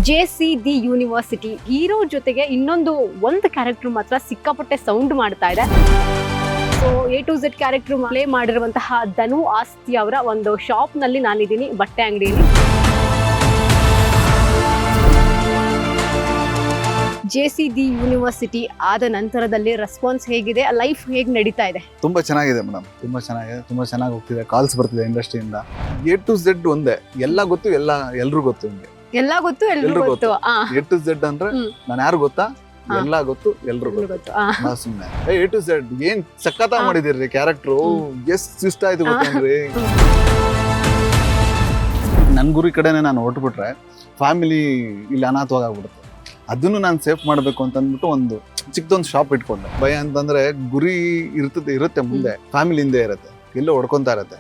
JCD university hero ಜೊತೆಗೆ ಒಂದು character ಮಾತ್ರ ಸಿಕ್ಕಾಪಟ್ಟೆ ಸೌಂಡ್ ಮಾಡ್ತಾ ಇದೆ. So A to Z character play ಮಾಡಿರುವಂತಹ ಧನು ಆಸ್ತಿ ಅವರ ಒಂದು ಶಾಪ್ ನಲ್ಲಿ ನಾನಿದ್ದೀನಿ, ಬಟ್ಟೆ ಅಂಗಡಿಯಲ್ಲಿ. JCD ಯೂನಿವರ್ಸಿಟಿ ಆದ ನಂತರದಲ್ಲಿ ರೆಸ್ಪಾನ್ಸ್ ಹೇಗಿದೆ, ಲೈಫ್ ಹೇಗೆ ನಡೀತಾ ಇದೆ? ತುಂಬಾ ಚೆನ್ನಾಗಿದೆ ಮೇಡಮ್, ತುಂಬಾ ಚೆನ್ನಾಗಿದೆ, ತುಂಬಾ ಚೆನ್ನಾಗಿ ಹೋಗ್ತಿದೆ. ಕಾಲ್ಸ್ ಬರ್ತಿದೆ ಇಂಡಸ್ಟ್ರಿಯಿಂದ. A to Z ಒಂದೇ, ಎಲ್ಲ ಗೊತ್ತು, ಎಲ್ರು ಗೊತ್ತು. ನಿಮ್ಗೆ ಎಲ್ಲ ಗೊತ್ತು, ಎಲ್ರಿಗೂ ಗೊತ್ತು. A to Z ಅಂದ್ರೆ ನಾನು ಯಾರು ಗೊತ್ತಾ, ಎಲ್ಲ ಗೊತ್ತು, ಎಲ್ರು ಗೊತ್ತು. ಸುಮ್ನೆ A to Z ಏನ್ ಸಖತ್ ಮಾಡಿದಿರಿ ಕ್ಯಾರೆಕ್ಟರ್, ಎಷ್ಟು ಇಷ್ಟ ಆಯ್ತು ಗೊತ್ತೇನ್ರಿ. ನನ್ ಗುರಿ ಕಡೆನೆ ನಾನು ಹೊರಟ್ಬಿಟ್ರೆ ಫ್ಯಾಮಿಲಿ ಇಲ್ಲಿ ಅನಾಥವಾಗ್ಬಿಡುತ್ತೆ. ಅದನ್ನು ನಾನು ಸೇಫ್ ಮಾಡಬೇಕು ಅಂತ ಅಂದ್ಬಿಟ್ಟು ಒಂದು ಚಿಕ್ಕದೊಂದು ಶಾಪ್ ಇಟ್ಕೊಂಡೆ. ಭಯ ಅಂತಂದ್ರೆ ಗುರಿ ಇರುತ್ತೆ ಮುಂದೆ, ಫ್ಯಾಮಿಲಿ ಹಿಂದೆ ಇರುತ್ತೆ, ಎಲ್ಲೋ ಹೊಡ್ಕೊಂತಾ ಇರುತ್ತೆ.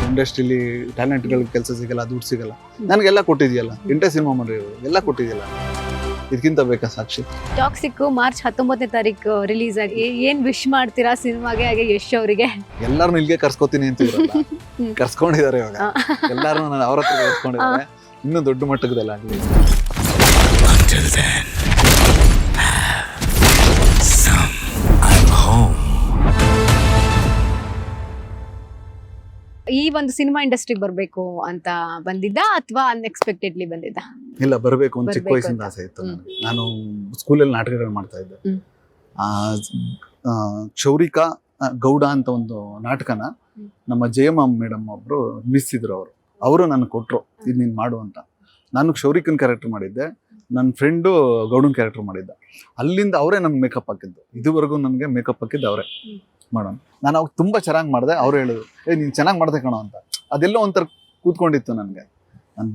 ಇಂಡಸ್ಟ್ರಿಲಿ ಟ್ಯಾಲೆಂಟ್ಗಳಿಗೆ ಕೆಲಸ ಸಿಗಲ್ಲ, ದುಡ್ಡು ಸಿಗಲ್ಲ. ನನಗೆಲ್ಲ ಕೊಟ್ಟಿದ್ಯಲ್ಲ, ಇಂಟೆ ಸಿನಿಮಾ ಮಾಡಿರೋದು ಎಲ್ಲ ಕೊಟ್ಟಿದ್ಯಲ್ಲ, ಇದಕ್ಕಿಂತ ಬೇಕಾ ಸಾಕ್ಷಿ? ಟಾಕ್ಸಿಕ್ ಮಾರ್ಚ್ 19ನೇ ತಾರೀಕು ರಿಲೀಸ್ ಆಗಿ ಏನ್ ವಿಶ್ ಮಾಡ್ತೀರಾ ಸಿನಿಮಾಗೆ, ಹಾಗೆ ಯಶ್ ಅವರಿಗೆ? ಎಲ್ಲಾರನ್ನು ಇಲ್ಲಿಗೆ ಕರ್ಸ್ಕೊತೀನಿ ಅಂತಿದ್ರಲ್ಲ, ಕರ್ಸ್ಕೊಂಡಿದ್ದಾರೆ ಇವಾಗ. ಎಲ್ಲಾರನ್ನು ನಾನು ಅವ್ರ ಹತ್ರ ಕರ್ಸ್ಕೊಂಡಿದ್ದಾರೆ, ಇನ್ನೂ ದೊಡ್ಡ ಮಟ್ಟದಲ್ಲಿ ಆಗಲಿ. Until then, I'm home. ಈ ಒಂದು ಸಿನಿಮಾ ಇಂಡಸ್ಟ್ರಿಗೆ ಬರ್ಬೇಕು ಅಂತ ಬಂದಿದ್ದ ಅಥವಾ ಅನ್ಎಕ್ಸ್ಪೆಕ್ಟೆಡ್ಲಿ ಬಂದಿದ್ದ? ಇಲ್ಲ, ಬರಬೇಕು ಒಂದು ಚಿಕ್ಕ ವಯಸ್ಸಿಂದ ಆಸೆ ಇತ್ತು ನನಗೆ. ನಾನು ಸ್ಕೂಲಲ್ಲಿ ನಾಟಕಗಳು ಮಾಡ್ತಾ ಇದ್ದೆ. ಕ್ಷೌರಿಕ ಗೌಡ ಅಂತ ಒಂದು ನಾಟಕನ ನಮ್ಮ ಜಯಮ್ಮ ಮೇಡಮ್ ಒಬ್ರು ಮಿಸ್ ಇದ್ರು. ಅವರು ನನಗೆ ಕೊಟ್ರು, ಇದು ನೀನು ಮಾಡು ಅಂತ. ನಾನು ಕ್ಷೌರಿಕನ್ ಕ್ಯಾರೆಕ್ಟರ್ ಮಾಡಿದ್ದೆ, ನನ್ನ ಫ್ರೆಂಡು ಗೌಡನ್ ಕ್ಯಾರೆಕ್ಟರ್ ಮಾಡಿದ್ದ. ಅಲ್ಲಿಂದ ಅವರೇ ನನ್ಗೆ ಮೇಕಪ್ ಹಾಕಿದ್ದು. ಇದುವರೆಗೂ ನನಗೆ ಮೇಕಪ್ ಹಾಕಿದ್ದು ಅವರೇ ಮಾಡೋಣ. ನಾನು ಅವಾಗ ತುಂಬ ಚೆನ್ನಾಗಿ ಮಾಡಿದೆ. ಅವ್ರು ಹೇಳಿದ್ರು, ನೀನು ಚೆನ್ನಾಗಿ ಮಾಡ್ದೆ ಕಣೋ ಅಂತ. ಅದೆಲ್ಲೋ ಒಂಥರ ಕೂತ್ಕೊಂಡಿತ್ತು ನನಗೆ. ನಾನು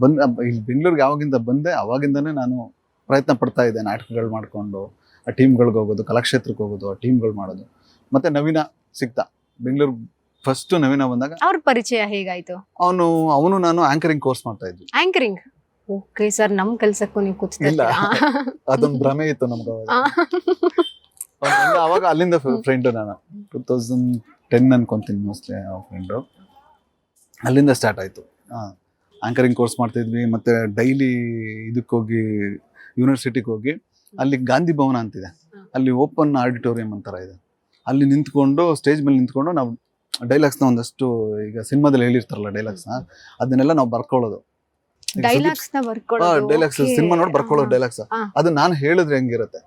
ಇಲ್ಲಿ ಬೆಂಗಳೂರಿಗೆ ಯಾವಾಗಿಂದ ಬಂದೆ ಅವಾಗಿಂದನೇ ನಾನು ಪ್ರಯತ್ನ ಪಡ್ತಾ ಇದ್ದೆ. ನಾಟಕಗಳು ಮಾಡಿಕೊಂಡು ಆ ಟೀಮ್ಗಳಿಗೆ ಹೋಗೋದು, ಕಲಾಕ್ಷೇತ್ರಕ್ಕೆ ಹೋಗೋದು, ಆ ಟೀಮ್ಗಳು ಮಾಡೋದು. ಮತ್ತೆ ನವೀನ ಸಿಕ್ತ ಬೆಂಗಳೂರು ಫಸ್ಟ್ ನವೀನ ಬಂದಾಗ. ಅವ್ರ ಪರಿಚಯ ಹೇಗಾಯ್ತು? ಅವನು ನಾನು ಆಂಕರಿಂಗ್ ಕೋರ್ಸ್ ಮಾಡ್ತಾ ಇದ್ವಿ. ಆಂಕರಿಂಗ್? ಓಕೆ ಸರ್, ನಮ್ ಕೆಲ್ಸಕ್ಕೂ ನೀವು ಇಲ್ಲ, ಅದೊಂದು ಭ್ರಮೆ ಇತ್ತು ನಮ್ಗೆ ಅವಾಗ. ಅಲ್ಲಿಂದ ಫ್ರೆಂಡು ನಾನು 2010 ಅನ್ಕೊಂತೀನಿ ಮೋಸ್ಟ್ಲಿ. ಫ್ರೆಂಡು ಅಲ್ಲಿಂದ ಸ್ಟಾರ್ಟ್ ಆಯ್ತು. ಆಂಕರಿಂಗ್ ಕೋರ್ಸ್ ಮಾಡ್ತಾ ಇದ್ವಿ. ಮತ್ತೆ ಡೈಲಿ ಇದಕ್ಕೆ ಹೋಗಿ, ಯೂನಿವರ್ಸಿಟಿಗೆ ಹೋಗಿ, ಅಲ್ಲಿ ಗಾಂಧಿ ಭವನ ಅಂತಿದೆ, ಅಲ್ಲಿ ಓಪನ್ ಆಡಿಟೋರಿಯಂ ಅಂತರ ಇದೆ. ಅಲ್ಲಿ ನಿಂತ್ಕೊಂಡು, ಸ್ಟೇಜ್ ಮೇಲೆ ನಿಂತ್ಕೊಂಡು ನಾವು ಡೈಲಾಗ್ಸ್ನ ಒಂದಷ್ಟು, ಈಗ ಸಿನಿಮಾದಲ್ಲಿ ಹೇಳಿರ್ತಾರಲ್ಲ ಡೈಲಾಗ್ಸ್ನ, ಅದನ್ನೆಲ್ಲ ನಾವು ಬರ್ಕೊಳ್ಳೋದು. ಡೈಲಾಗ್ಸ್ ಸಿನಿಮಾ ನೋಡಿ ಬರ್ಕೊಳ್ಳೋದು ಡೈಲಾಗ್ಸ್. ಅದನ್ನ ನಾನು ಹೇಳಿದ್ರೆ ಹೆಂಗಿರುತ್ತೆ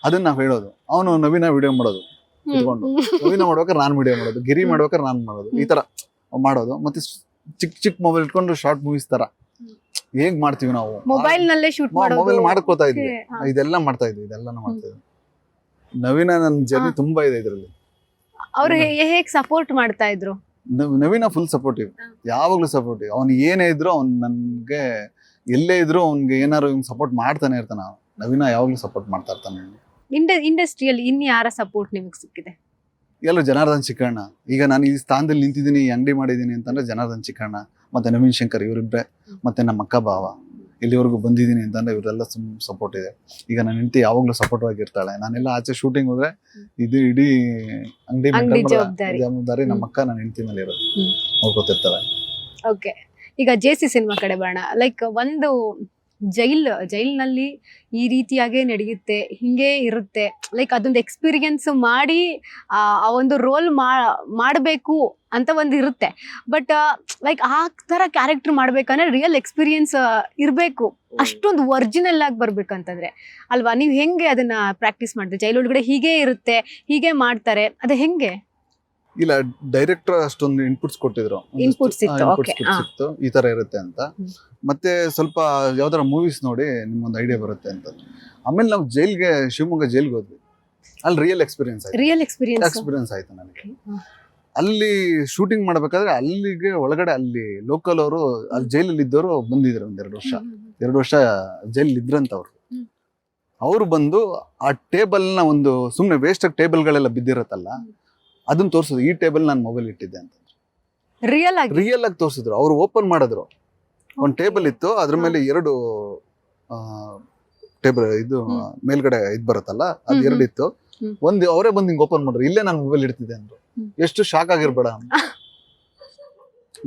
ಅದನ್ನ ನಾವ್ ಹೇಳೋದು. ಅವನು ನವೀನ ವಿಡಿಯೋ ಮಾಡೋದು ಇಟ್ಕೊಂಡು, ನವೀನ ಮಾಡ್ಬೇಕಾದ್ರೆ ನಾನು ವಿಡಿಯೋ ಮಾಡೋದು, ಗಿರಿ ಮಾಡ್ಬೇಕಾದ್ರೆ ನಾನು ಮಾಡೋದು, ಈ ತರ ಮಾಡೋದು. ಮತ್ತೆ ಚಿಕ್ಕ ಮೊಬೈಲ್ ಇಟ್ಕೊಂಡು ಶಾರ್ಟ್ ಮೂವೀಸ್ ತರ ಹೇಗ್ ಮಾಡ್ತೀವಿ ನಾವು, ಮೊಬೈಲ್ ನಲ್ಲೇ ಶೂಟ್ ಮೊಬೈಲ್ ಮಾಡ್ಕೋತಾ ಇದ್ವಿ. ಇದೆಲ್ಲ ಮಾಡ್ತಾ ಇದ್ವಿ. ನವೀನ ನನ್ನ ಜರ್ನಿ ತುಂಬಾ ಇದೆ ಇದರಲ್ಲಿ. ಅವ್ರು ಹೇಗ್ ಸಪೋರ್ಟ್ ಮಾಡ್ತಾ ಇದ್ರು? ನವೀನ ಫುಲ್ ಸಪೋರ್ಟಿವ್, ಯಾವಾಗ್ಲೂ ಸಪೋರ್ಟಿವ್. ಅವ್ನು ಏನೇ ಇದ್ರು, ಅವ್ನು ನನ್ಗೆ ಎಲ್ಲೇ ಇದ್ರು ಅವ್ನಿಗೆ ಏನಾರು ಸಪೋರ್ಟ್ ಮಾಡ್ತಾನೆ ಇರ್ತಾನ. ನವೀನ ಯಾವಾಗ್ಲೂ ಸಪೋರ್ಟ್ ಮಾಡ್ತಾ ಇರ್ತಾನೆ. ಇಂಡಸ್ಟ್ರಿಯಲ್ಲಿ ಇನ್ ಯಾರ ಸಪೋರ್ಟ್ ನಿಮಗೆ ಸಿಕ್ಕಿದೆ? ಎಲ್ಲರೂ ಜನಾರ್ದನ್ ಚಿಕ್ಕಣ್ಣ. ಈಗ ನಾನು ಈ ಸ್ಥಾನದಲ್ಲಿ ನಿಂತಿದ್ದೀನಿ, ಅಂಗಡಿ ಮಾಡಿದ್ದೀನಿ ಅಂತಂದ್ರೆ ಜನಾರ್ದನ್ ಚಿಕ್ಕಣ್ಣ ಮತ್ತೆ ನವೀನ್ ಶಂಕರ್ ಇವರಿಬ್ರೆ, ಮತ್ತೆ ನಮ್ಮ ಅಕ್ಕ ಭಾವ ಇಲ್ಲಿವರೆಗೂ ಬಂದಿದ್ದೀನಿ ಅಂತಂದ್ರೆ ಇವರೆಲ್ಲ ಸಪೋರ್ಟ್ ಇದೆ. ಈಗ ನನ್ನ ಹೆಂಡತಿ ಯಾವಾಗ್ಲೂ ಸಪೋರ್ಟ್ ಆಗಿರ್ತಾಳೆ. ನಾನೆಲ್ಲ ಆಚೆ ಶೂಟಿಂಗ್ ಹೋದ್ರೆ ಇದು ಇಡೀ ಅಂಗಡಿ ಜವಾಬ್ದಾರಿ ನಮ್ಮ ಅಕ್ಕ ನನ್ನ ಹೆಂಡತಿ ಮೇಲೆ ಇರೋದು, ನೋಡ್ಕೊತಿರ್ತಾಳೆ. ಓಕೆ, ಈಗ JC ಸಿನಿಮಾ ಕಡೆ ಬರೋಣ. ಲೈಕ್ ಒಂದು ಜೈಲ್ನಲ್ಲಿ ಈ ರೀತಿಯಾಗೇ ನಡೆಯುತ್ತೆ, ಹಿಂಗೆ ಇರುತ್ತೆ. ಲೈಕ್ ಅದೊಂದು ಎಕ್ಸ್ಪೀರಿಯನ್ಸ್ ಮಾಡಿ ಆ ಒಂದು ರೋಲ್ ಮಾಡಬೇಕು ಅಂತ ಒಂದು ಇರುತ್ತೆ. ಬಟ್ ಲೈಕ್ ಆ ಥರ ಕ್ಯಾರೆಕ್ಟರ್ ಮಾಡ್ಬೇಕಂದ್ರೆ ರಿಯಲ್ ಎಕ್ಸ್ಪೀರಿಯನ್ಸ್ ಇರಬೇಕು. ಅಷ್ಟೊಂದು ಒರಿಜಿನಲ್ ಆಗಿ ಬರ್ಬೇಕಂತಂದ್ರೆ ಅಲ್ವಾ? ನೀವು ಹೆಂಗೆ ಅದನ್ನ ಪ್ರಾಕ್ಟೀಸ್ ಮಾಡ್ತೀವಿ? ಜೈಲ್ ಒಳಗಡೆ ಹೀಗೆ ಇರುತ್ತೆ, ಹೀಗೆ ಮಾಡ್ತಾರೆ, ಅದು ಹೆಂಗೆ? ಇಲ್ಲ, ಡೈರೆಕ್ಟರ್ ಅಷ್ಟೊಂದು ಇನ್ಪುಟ್ಸ್ ಕೊಟ್ಟಿದ್ರು, ಸಿಕ್ತು ಈ ತರ ಇರುತ್ತೆ ಅಂತ. ಮತ್ತೆ ಸ್ವಲ್ಪ ಯಾವ್ದಾರ ಮೂವೀಸ್ ನೋಡಿ ನಿಮ್ಗೊಂದು ಐಡಿಯಾ ಬರುತ್ತೆ ಅಂತ. ಆಮೇಲೆ ನಾವು ಶಿವಮೊಗ್ಗ ಜೈಲ್ಗೆ ಹೋದ್ವಿ. ಅಲ್ಲಿ ರಿಯಲ್ ಎಕ್ಸ್ಪೀರಿಯನ್ಸ್ ಆಯ್ತು ನನಗೆ. ಅಲ್ಲಿ ಶೂಟಿಂಗ್ ಮಾಡ್ಬೇಕಾದ್ರೆ ಅಲ್ಲಿಗೆ ಒಳಗಡೆ ಅಲ್ಲಿ ಲೋಕಲ್ ಅವರು, ಅಲ್ಲಿ ಜೈಲಲ್ಲಿ ಇದ್ದವರು ಬಂದಿದ್ರು. ಒಂದ್ 2 ವರ್ಷ ಜೈಲ್ ಇದ್ರಂತ ಅವ್ರು ಬಂದು ಆ ಟೇಬಲ್ನ ಒಂದು ಸುಮ್ನೆ ವೇಸ್ಟ್ ಆಗಿ ಟೇಬಲ್ಗಳೆಲ್ಲ ಬಿದ್ದಿರತ್ತಲ್ಲ, ಅದನ್ನ ತೋರ್ಸಿದ್ರು. ಈ ಟೇಬಲ್ ನಾನು ಮೊಬೈಲ್ ಇಟ್ಟಿದ್ದೆ ಅಂತ ರಿಯಲ್ ಆಗಿ ತೋರಿಸಿದ್ರು. ಅವ್ರು ಓಪನ್ ಮಾಡಿದ್ರು. ಒಂದು ಟೇಬಲ್ ಇತ್ತು, ಅದ್ರ ಮೇಲೆ 2 ಟೇಬಲ್ ಇದು ಮೇಲ್ಗಡೆ ಇದ್ ಬರುತ್ತಲ್ಲ, ಅದು 2 ಇತ್ತು. ಒಂದು ಅವರೇ ಬಂದು ಹಿಂಗ್ ಓಪನ್ ಮಾಡಿದ್ರು. ಇಲ್ಲೇ ನಾನು ಮೊಬೈಲ್ ಇಡ್ತಿದ್ದೆ ಅಂದ್ರು. ಎಷ್ಟು ಶಾಕ್ ಆಗಿರ್ಬೇಡ.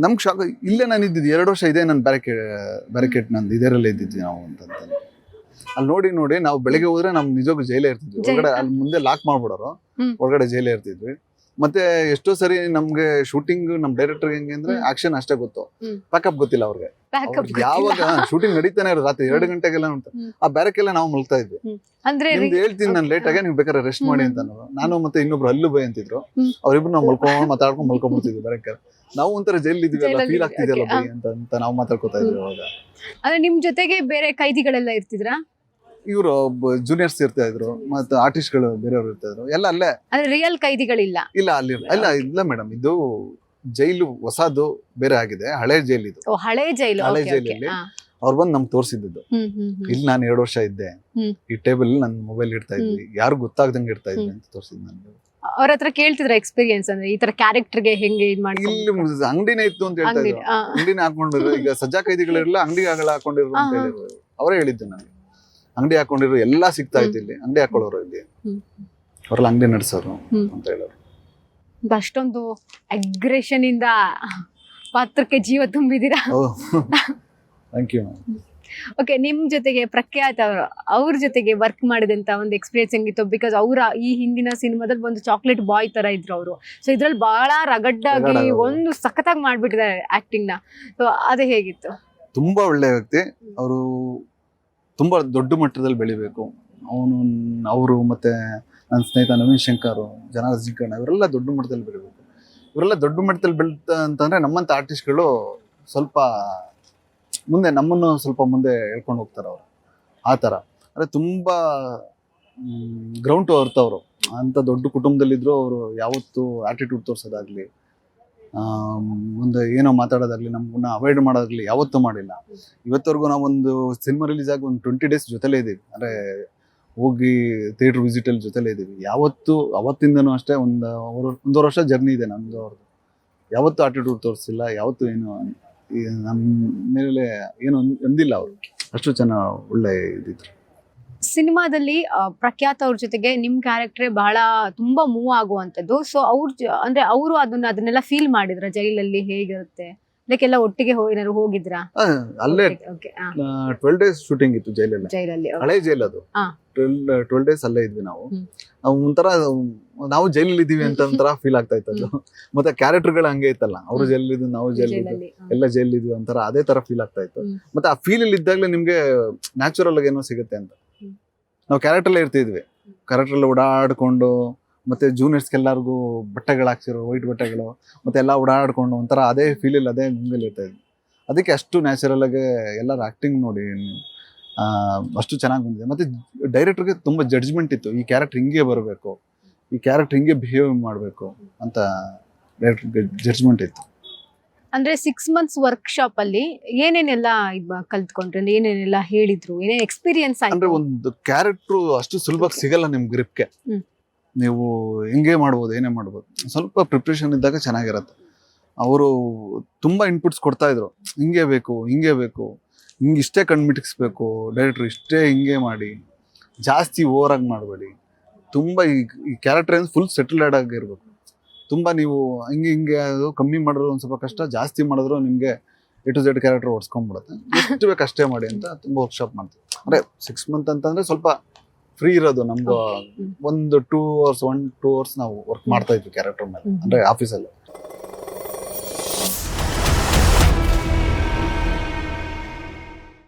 ನಮ್ಗೆ ಶಾಕ್. ಇಲ್ಲೇ ನಾನು ಇದ್ದಿದ್ದು 2 ವರ್ಷ ಇದೆ, ನಾನು ಬ್ಯಾರಿಕೇಡ್ ನಂದು ಇದರಲ್ಲೇ ಇದ್ದಿದ್ವಿ ನಾವು ಅಂತ. ಅಲ್ಲಿ ನೋಡಿ ನಾವು ಬೆಳಗ್ಗೆ ಹೋದ್ರೆ ನಮ್ ನಿಜವಾಗ್ಲೂ ಜೈಲೇ ಇರ್ತಿದ್ವಿ. ಒಳಗಡೆ ಅಲ್ಲಿ ಮುಂದೆ ಲಾಕ್ ಮಾಡ್ಬಿಡೋರು, ಒಳಗಡೆ ಜೈಲೇ ಇರ್ತಿದ್ವಿ. ಮತ್ತೆ ಎಷ್ಟೋ ಸರಿ ನಮ್ಗೆ ಶೂಟಿಂಗ್ ನಮ್ ಡೈರೆಕ್ಟರ್ ಹೆಂಗೆ ಅಂದ್ರೆ ಆಕ್ಷನ್ ಅಷ್ಟೇ ಗೊತ್ತು, ಪ್ಯಾಕಪ್ ಗೊತ್ತಿಲ್ಲ ಅವ್ರಿಗೆ. ಯಾವಾಗ ಶೂಟಿಂಗ್ ನಡೀತಾನೆ ಇರೋದು ರಾತ್ರಿ 2 ಗಂಟೆಗೆಲ್ಲ ಆ ಬ್ಯಾರಕ್ಕೆಲ್ಲ ನಾವು ಮಲ್ತಾ ಇದ್ವಿ. ನಿಮ್ದು ಹೇಳ್ತೀನಿ ನಾನು ಲೇಟ್ ಆಗಿ, ನೀವು ಬೇಕಾದ್ರೆ ರೆಸ್ಟ್ ಮಾಡಿ ಅಂತ. ನಾನು ಮತ್ತೆ ಇನ್ನೊಬ್ರು ಅಲ್ಲೂ ಬೈ ಅಂತಿದ್ರು, ಅವ್ರಿಬ್ರು ನಾವು ಮಾತಾಡ್ಕೊಂಡು ಮಲ್ಕೊಂಡ್ಬಿಡ್ತಿದ್ವಿ ಬ್ಯಾರಕ್ಕೆ. ನಾವು ಒಂಥರ ಜೈಲ್ ಇದ್ವಿ, ಫೀಲ್ ಆಗ್ತಿದ್ಯಲ್ಲ ಬೈ ಅಂತ ನಾವು ಮಾತಾಡ್ಕೊತಾ ಇದ್ವಿ ಅವಾಗ. ಅಂದ್ರೆ ನಿಮ್ ಜೊತೆಗೆ ಬೇರೆ ಕೈದಿಗಳೆಲ್ಲ ಇರ್ತಿದ್ರಾ? ಇವರು ಜೂನಿಯರ್ಸ್ ಇರ್ತಾ ಇದ್ರು, ಮತ್ತೆ ಆರ್ಟಿಸ್ಟ್ಗಳು ಬೇರೆಯವ್ರು ಇರ್ತಾ ಇದ್ರು, ಎಲ್ಲ ಅಲ್ಲೇ. ಅಂದ್ರೆ ರಿಯಲ್ ಕೈದಿಗಳಿಲ್ಲ? ಇಲ್ಲ ಇಲ್ಲ ಮೇಡಮ್, ಇದು ಜೈಲು ಹೊಸದು ಬೇರೆ ಆಗಿದೆ, ಹಳೆ ಜೈಲ್ ಇದು. ಹಳೆ ಜೈಲು. ಹಳೆ ಜೈಲಲ್ಲಿ ಅವ್ರು ಬಂದು ನಮ್ಗೆ ತೋರಿಸಿದ್ದು. ಇಲ್ಲಿ ನಾನು 2 ವರ್ಷ ಇದ್ದೆ, ಈ ಟೇಬಲ್ ನನ್ ಮೊಬೈಲ್ ಇಡ್ತಾ ಇದ್ವಿ, ಯಾರು ಗೊತ್ತಾಗ್ದಂಗೆ ಇಡ್ತಾ ಇದ್ವಿ ಅಂತ ತೋರಿಸಿದ್ ನನ್ಗೆ. ಅವ್ರ ಹತ್ರ ಕೇಳ್ತಿದ್ರ ಎಕ್ಸ್ಪೀರಿಯನ್ಸ್, ಅಂದ್ರೆ ಈ ತರ ಕ್ಯಾರೆಕ್ಟರ್ಗೆ ಹೆಂಗೆ ಇದ್ ಮಾಡಿ? ಇಲ್ಲಿ ಅಂಗಡಿನೇ ಇತ್ತು ಅಂತ ಹೇಳ್ತಾ ಇದ್ರು, ಅಂಗಡಿನೇ ಹಾಕೊಂಡಿರೋ. ಈಗ ಸಜ್ಜಾ ಕೈದಿಗಳಿರಲ್ಲ, ಅಂಗಡಿ ಹಾಕೊಂಡಿರೋ ಅಂತ ಹೇಳಿದ್ರು, ಅವರೇ ಹೇಳಿದ್ದು ನನಗೆ. ಅಂಗಡಿ ಹಾಕೊಂಡಿರೋ ಎಲ್ಲಾ ಸಿಗ್ತಾ ಇತ್ತು ಇಲ್ಲಿ, ಅಂಗಡಿ ಹಾಕೊಳ್ಳೋರು ಇಲ್ಲಿ, ಅವ್ರೆಲ್ಲ ಅಂಗಡಿ ನಡೆಸೋರು ಅಂತ ಹೇಳೋರು. ಅಷ್ಟೊಂದು ಅಗ್ರೆಷನ್ ಇಂದ ಪಾತ್ರಕ್ಕೆ ಜೀವ ತುಂಬಿದೀರಾ. Thank you. ಓಕೆ, ನಿಮ್ ಜೊತೆಗೆ ಪ್ರಖ್ಯಾತ್ ಅವ್ರ ಜೊತೆಗೆ ವರ್ಕ್ ಮಾಡಿದಂತ ಒಂದು ಎಕ್ಸ್ಪೀರಿಯನ್ಸ್ ಹೆಂಗಿತ್ತು? ಬಿಕಾಸ್ ಅವ್ರ ಈ ಹಿಂದಿನ ಸಿನಿಮಾದಲ್ಲಿ ಒಂದು ಚಾಕ್ಲೇಟ್ ಬಾಯ್ ತರ ಇದ್ರು ಅವರು. ಸೊ ಇದ್ರಲ್ಲಿ ಬಹಳ ರಗಡ್ಡಾಗಿ ಒಂದು ಸಖತ್ತಾಗಿ ಮಾಡ್ಬಿಟ್ಟಿದ್ದಾರೆ ಆಕ್ಟಿಂಗ್ ನ. ಸೊ ಅದೇ ಹೇಗಿತ್ತು? ತುಂಬಾ ಒಳ್ಳೆ ವ್ಯಕ್ತಿ ಅವರು, ತುಂಬಾ ದೊಡ್ಡ ಮಟ್ಟದಲ್ಲಿ ಬೆಳಿಬೇಕು ಅವರು. ಮತ್ತೆ ನನ್ನ ಸ್ನೇಹಿತ ನವೀನ್ ಶಂಕರ್, ಜನಾರ್ದನ್ ಕಣ್ಣ, ಇವರೆಲ್ಲ ದೊಡ್ಡ ಮಟ್ಟದಲ್ಲಿ ಬೆಳಿಬೇಕು. ಇವರೆಲ್ಲ ದೊಡ್ಡ ಮಟ್ಟದಲ್ಲಿ ಬೆಳ್ತ ಅಂತಂದ್ರೆ ನಮ್ಮಂತ ಆರ್ಟಿಸ್ಟ್ಗಳು ಸ್ವಲ್ಪ ಮುಂದೆ, ನಮ್ಮನ್ನು ಸ್ವಲ್ಪ ಮುಂದೆ ಹೇಳ್ಕೊಂಡು ಹೋಗ್ತಾರೆ ಅವರು. ಆ ಥರ ಅಂದರೆ ತುಂಬಾ ಗ್ರೌಂಡ್ ಟು ಅರ್ತ್ ಅವರು. ಅಂತ ದೊಡ್ಡ ಕುಟುಂಬದಲ್ಲಿದ್ರು ಅವರು ಯಾವತ್ತೂ ಆಟಿಟ್ಯೂಡ್ ತೋರಿಸೋದಾಗ್ಲಿ, ಒಂದು ಏನೋ ಮಾತಾಡೋದಾಗ್ಲಿ, ನಮ್ಮನ್ನ ಅವಾಯ್ಡ್ ಮಾಡೋದಾಗ್ಲಿ ಯಾವತ್ತೂ ಮಾಡಿಲ್ಲ. ಇವತ್ತವರೆಗೂ ನಾವೊಂದು ಸಿನಿಮಾ ರಿಲೀಸ್ ಆಗಿ ಒಂದು 20 days ಜೊತೆಲೇ ಇದ್ದೀವಿ, ಅಂದರೆ ಹೋಗಿ ಥಿಯೇಟ್ರ್ ವಿಸಿಟಲ್ಲಿ ಜೊತೆಲೇ ಇದ್ದೀವಿ. ಯಾವತ್ತೂ ಅವತ್ತಿಂದನೂ ಅಷ್ಟೇ, ಒಂದೂವರೆ ವರ್ಷ ಜರ್ನಿ ಇದೆ ನಮ್ಮದು ಅವ್ರದ್ದು. ಯಾವತ್ತೂ ಆಟಿಟ್ಯೂಡ್ ತೋರಿಸಿಲ್ಲ, ಯಾವತ್ತೂ ಏನು ನಮ್ಮ ಮೇಲೆ ಏನು ಅಂದಿಲ್ಲ ಅವರು. ಅಷ್ಟು ಚೆನ್ನಾಗಿ ಒಳ್ಳೆ ಇದಿದ್ರು. ಸಿನಿಮಾದಲ್ಲಿ ಪ್ರಖ್ಯಾತ್ ಅವ್ರ ಜೊತೆಗೆ ನಿಮ್ ಕ್ಯಾರೆಕ್ಟರ್ ಬಹಳ ತುಂಬಾ ಮೂವ್ ಆಗುವಂತದ್ದು. ಸೊ ಅಂದ್ರೆ ಅವರು ಅದನ್ನೆಲ್ಲ ಫೀಲ್ ಮಾಡಿದ್ರ ಜೈಲಲ್ಲಿ ಹೇಗಿರುತ್ತೆ? ಲೈಕ್ ಎಲ್ಲ ಒಟ್ಟಿಗೆ ಏನಾದ್ರು ಹೋಗಿದ್ರಾ? ಅಲ್ಲೇ 12 days ಶೂಟಿಂಗ್ ಇತ್ತು ಜೈಲಲ್ಲಿ. ಹಳೆ ಜೈಲ್ ಅದು. 12 days ಅಲ್ಲೇ ಇದ್ವಿ ನಾವು. ಒಂಥರ ನಾವು ಜೈಲಲ್ಲಿ ಇದೀವಿ ಅಂತ ಒಂಥರ ಫೀಲ್ ಆಗ್ತಾ ಇತ್ತು ಅದು. ಮತ್ತೆ ಕ್ಯಾರೆಕ್ಟರ್ಗಳು ಹಂಗೆ ಇತ್ತಲ್ಲ, ಅವರು ಜೈಲಿದ್ದು ನಾವು ಜೈಲಿದ್ದು, ಎಲ್ಲ ಜೈಲಿದ್ವಿ ಒಂಥರ ಅದೇ ತರ ಫೀಲ್ ಆಗ್ತಾ ಇತ್ತು. ಮತ್ತೆ ಆ ಫೀಲ್ ಅಲ್ಲಿ ಇದ್ದಾಗಲೇ ನಿಮ್ಗೆ ನ್ಯಾಚುರಲ್ ಆಗಿ ಏನೋ ಸಿಗುತ್ತೆ ಅಂತ. ನಾವು ಕ್ಯಾರೆಕ್ಟರ್ಲೇ ಇರ್ತಿದ್ವಿ, ಕ್ಯಾರೆಕ್ಟರ್ಲ್ಲಿ ಓಡಾಡ್ಕೊಂಡು, ಮತ್ತೆ ಜೂನಿಯರ್ಸ್ಗೆಲ್ಲರಿಗೂ ಬಟ್ಟೆಗಳು ಹಾಕ್ಸಿರೋ ವೈಟ್ ಬಟ್ಟೆಗಳು, ಮತ್ತೆ ಎಲ್ಲ ಓಡಾಡ್ಕೊಂಡು ಒಂಥರ ಅದೇ ಫೀಲಲ್ಲಿ ಅದೇ ಮುಂಗಲ್ಲಿ ಇರ್ತಾ ಇದ್ವಿ. ಅದಕ್ಕೆ ಅಷ್ಟು ನ್ಯಾಚುರಲ್ ಆಗಿ ಎಲ್ಲರ ಆಕ್ಟಿಂಗ್ ನೋಡಿ ಅಷ್ಟು ಚೆನ್ನಾಗಿ ಬಂದಿದೆ. ಮತ್ತೆ ಡೈರೆಕ್ಟರ್ಗೆ ತುಂಬಾ ಜಡ್ಜ್ಮೆಂಟ್ ಇತ್ತು, ಈ ಕ್ಯಾರೆಕ್ಟರ್ ಹಿಂಗೆ ಬರಬೇಕು, ಈ ಕ್ಯಾರೆಕ್ಟರ್ ಹಿಂಗೆ ಬಿಹೇವ್ ಮಾಡಬೇಕು ಅಂತ ಡೈರೆಕ್ಟರ್ಗೆ ಜಡ್ಜ್ಮೆಂಟ್ ಇತ್ತು. ಅಂದ್ರೆ 6 months ವರ್ಕ್ಶಾಪ್ ಅಲ್ಲಿ ಏನೇನೆಲ್ಲ ಕಲ್ತ್ಕೊಂಡ್ರಿ? ಅಂದ್ರೆ ಏನೇನೆಲ್ಲ ಹೇಳಿದ್ರು? ಏನೇನ್ ಎಕ್ಸ್ಪೀರಿಯನ್ಸ್ ಆಯ್ತು? ಅಂದ್ರೆ ಒಂದು ಕ್ಯಾರೆಕ್ಟರ್ ಅಷ್ಟು ಸುಲಭವಾಗಿ ಸಿಗಲ್ಲ ನಿಮ್ ಗ್ರಿಪ್ಗೆ. ನೀವು ಹಿಂಗೆ ಮಾಡ್ಬೋದು, ಏನೇ ಮಾಡ್ಬೋದು, ಸ್ವಲ್ಪ ಪ್ರಿಪ್ರೇಷನ್ ಇದ್ದಾಗ ಚೆನ್ನಾಗಿರತ್ತೆ. ಅವರು ತುಂಬಾ ಇನ್ಪುಟ್ಸ್ ಕೊಡ್ತಾ ಇದ್ರು, ಹಿಂಗೆ ಬೇಕು, ಹಿಂಗೆ ಬೇಕು, ಹಿಂಗೆ ಇಷ್ಟೇ ಕಣ್ಮಿಟಿಸ್ಬೇಕು, ಡೈರೆಕ್ಟರ್ ಇಷ್ಟೇ ಹಿಂಗೆ ಮಾಡಿ, ಜಾಸ್ತಿ ಓವರ್ ಆಗಿ ಮಾಡಬೇಡಿ, ತುಂಬಾ ಈ ಕ್ಯಾರೆಕ್ಟರ್ ಏನು ಫುಲ್ ಸೆಟಲ್ಡ್ ಆಗಿರ್ಬೇಕು. ತುಂಬಾ ನೀವು ಹಿಂಗೆ ಅದು ಕಮ್ಮಿ ಮಾಡಿದ್ರು ಒಂದು ಸ್ವಲ್ಪ ಕಷ್ಟ, ಜಾಸ್ತಿ ಮಾಡಿದ್ರು ನಿಮ್ಗೆ A to Z ಕ್ಯಾರೆಕ್ಟರ್ ಓಡಿಸ್ಕೊಂಡ್ಬಿಡುತ್ತೆ. ಎಷ್ಟು ಬೇಕು ಅಷ್ಟೇ ಮಾಡಿ ಅಂತ ತುಂಬಾ ವರ್ಕ್ಶಾಪ್ ಮಾಡ್ತೀವಿ. ಅಂದ್ರೆ 6 months ಅಂತಂದ್ರೆ ಸ್ವಲ್ಪ ಫ್ರೀ ಇರೋದು ನಮ್ದು. ಒಂದು 2 hours ನಾವು ವರ್ಕ್ ಮಾಡ್ತಾ ಇದ್ವಿ ಕ್ಯಾರೆಕ್ಟರ್ ಮೇಲೆ, ಅಂದ್ರೆ ಆಫೀಸಲ್ಲಿ.